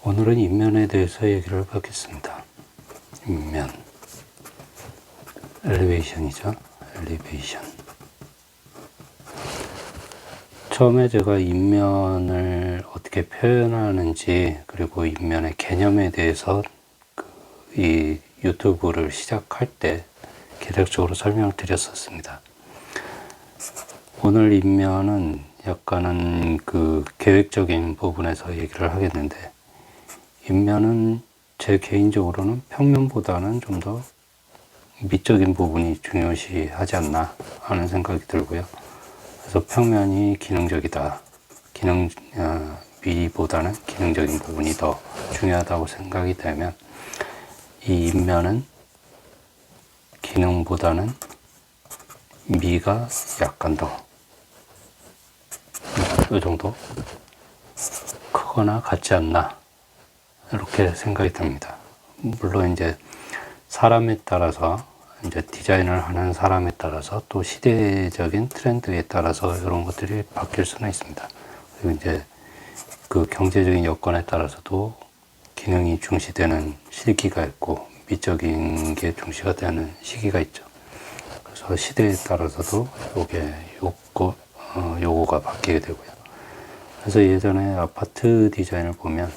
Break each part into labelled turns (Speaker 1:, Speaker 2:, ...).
Speaker 1: 오늘은 인면에 대해서 얘기를 하겠습니다. 인면, 엘리베이션이죠. 엘리베이션. 처음에 제가 인면을 어떻게 표현하는지, 그리고 인면의 개념에 대해서 이 유튜브를 시작할 때 개략적으로 설명을 드렸었습니다. 오늘 인면은 약간은 계획적인 부분에서 얘기를 하겠는데, 인면은 제 개인적으로는 평면보다는 좀 더 미적인 부분이 중요시하지 않나 하는 생각이 들고요. 그래서 평면이 기능적이다. 미보다는 기능적인 부분이 더 중요하다고 생각이 되면, 이 인면은 기능보다는 미가 약간 더 이 정도 크거나 같지 않나 이렇게 생각이 듭니다. 물론 이제 사람에 따라서, 이제 디자인을 하는 사람에 따라서, 또 시대적인 트렌드에 따라서 이런 것들이 바뀔 수는 있습니다. 그리고 이제 그 경제적인 여건에 따라서도 기능이 중시되는 시기가 있고 미적인 게 중시가 되는 시기가 있죠. 그래서 시대에 따라서도 요거가 바뀌게 되고요. 그래서 예전에 아파트 디자인을 보면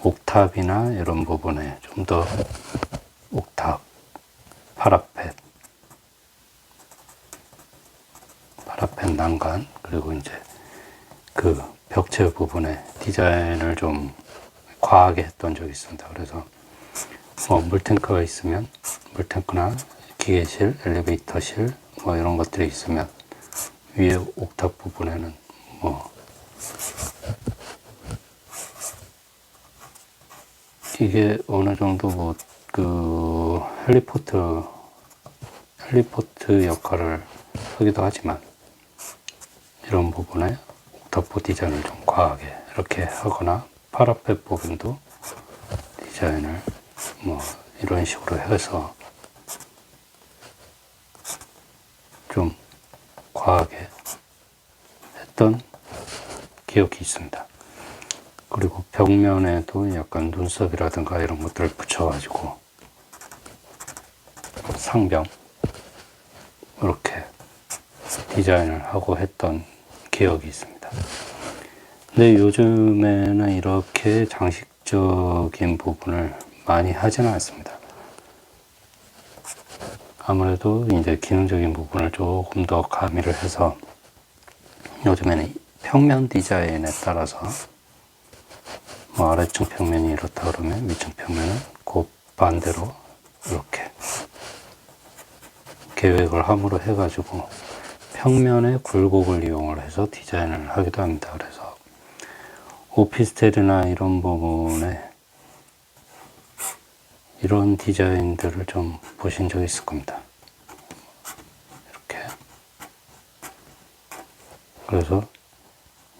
Speaker 1: 옥탑이나 이런 부분에 좀 더 옥탑, 파라펫 난간, 그리고 이제 그 벽체 부분에 디자인을 좀 과하게 했던 적이 있습니다. 그래서 물탱크가 있으면 물탱크나 기계실, 엘리베이터실 이런 것들이 있으면 위에 옥탑 부분에는 이게 어느 정도 헬리포트 역할을 하기도 하지만, 이런 부분에 옥탑부 디자인을 좀 과하게 이렇게 하거나, 파라펫 부분도 디자인을 이런 식으로 해서 좀 과하게 했던 기억이 있습니다. 그리고 벽면에도 약간 눈썹이라든가 이런 것들을 붙여가지고 상병 이렇게 디자인을 하고 했던 기억이 있습니다. 근데 요즘에는 이렇게 장식적인 부분을 많이 하지는 않습니다. 아무래도 이제 기능적인 부분을 조금 더 가미를 해서, 요즘에는 평면 디자인에 따라서 아래층 평면이 이렇다 그러면 위층 평면은 그 반대로 이렇게 계획을 함으로 해가지고 평면의 굴곡을 이용을 해서 디자인을 하기도 합니다. 그래서 오피스텔이나 이런 부분에 이런 디자인들을 좀 보신 적이 있을 겁니다. 이렇게. 그래서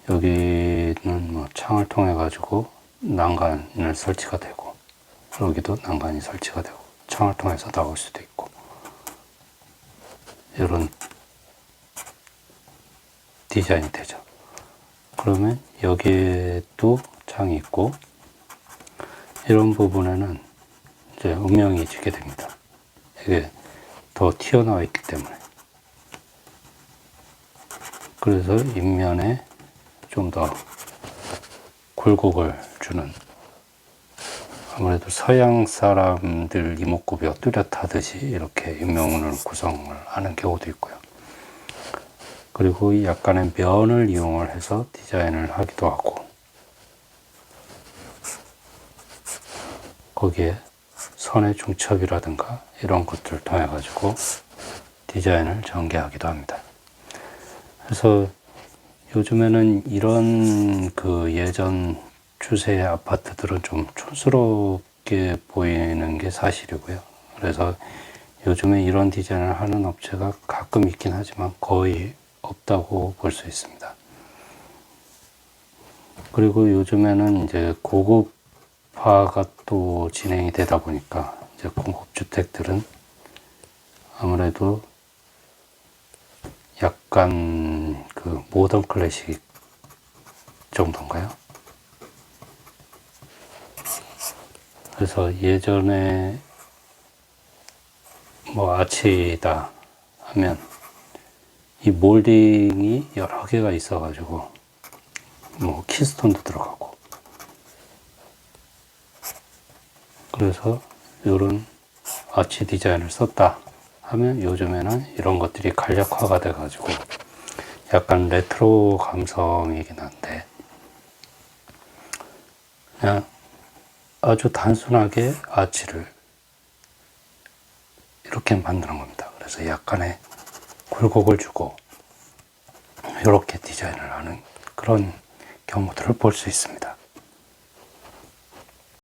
Speaker 1: 여기는 창을 통해 가지고 난간을 설치가 되고, 여기도 난간이 설치가 되고, 창을 통해서 나올 수도 있고, 이런 디자인이 되죠. 그러면 여기에도 창이 있고, 이런 부분에는 이제 음영이 지게 됩니다. 이게 더 튀어나와 있기 때문에. 그래서 인면에 좀 더 굴곡을 주는, 아무래도 서양 사람들 이목구비가 뚜렷하듯이 이렇게 인면을 구성을 하는 경우도 있고요. 그리고 이 약간의 면을 이용을 해서 디자인을 하기도 하고, 거기에 선의 중첩이라든가 이런 것들을 통해 가지고 디자인을 전개하기도 합니다. 그래서 요즘에는 이런 예전 추세의 아파트들은 좀 촌스럽게 보이는 게 사실이고요. 그래서 요즘에 이런 디자인을 하는 업체가 가끔 있긴 하지만 거의 없다고 볼 수 있습니다. 그리고 요즘에는 이제 고급화가 또 진행이 되다 보니까, 이제 공급주택들은 아무래도 약간 모던 클래식 정도인가요? 그래서 예전에 뭐 아치다 하면 이 몰딩이 여러 개가 있어 가지고 뭐 키스톤도 들어가고, 그래서 이런 아치 디자인을 썼다 하면 요즘에는 이런 것들이 간략화가 돼 가지고 약간 레트로 감성이긴 한데 그냥 아주 단순하게 아치를 이렇게 만드는 겁니다. 그래서 약간의 굴곡을 주고 이렇게 디자인을 하는 그런 경우들을 볼 수 있습니다.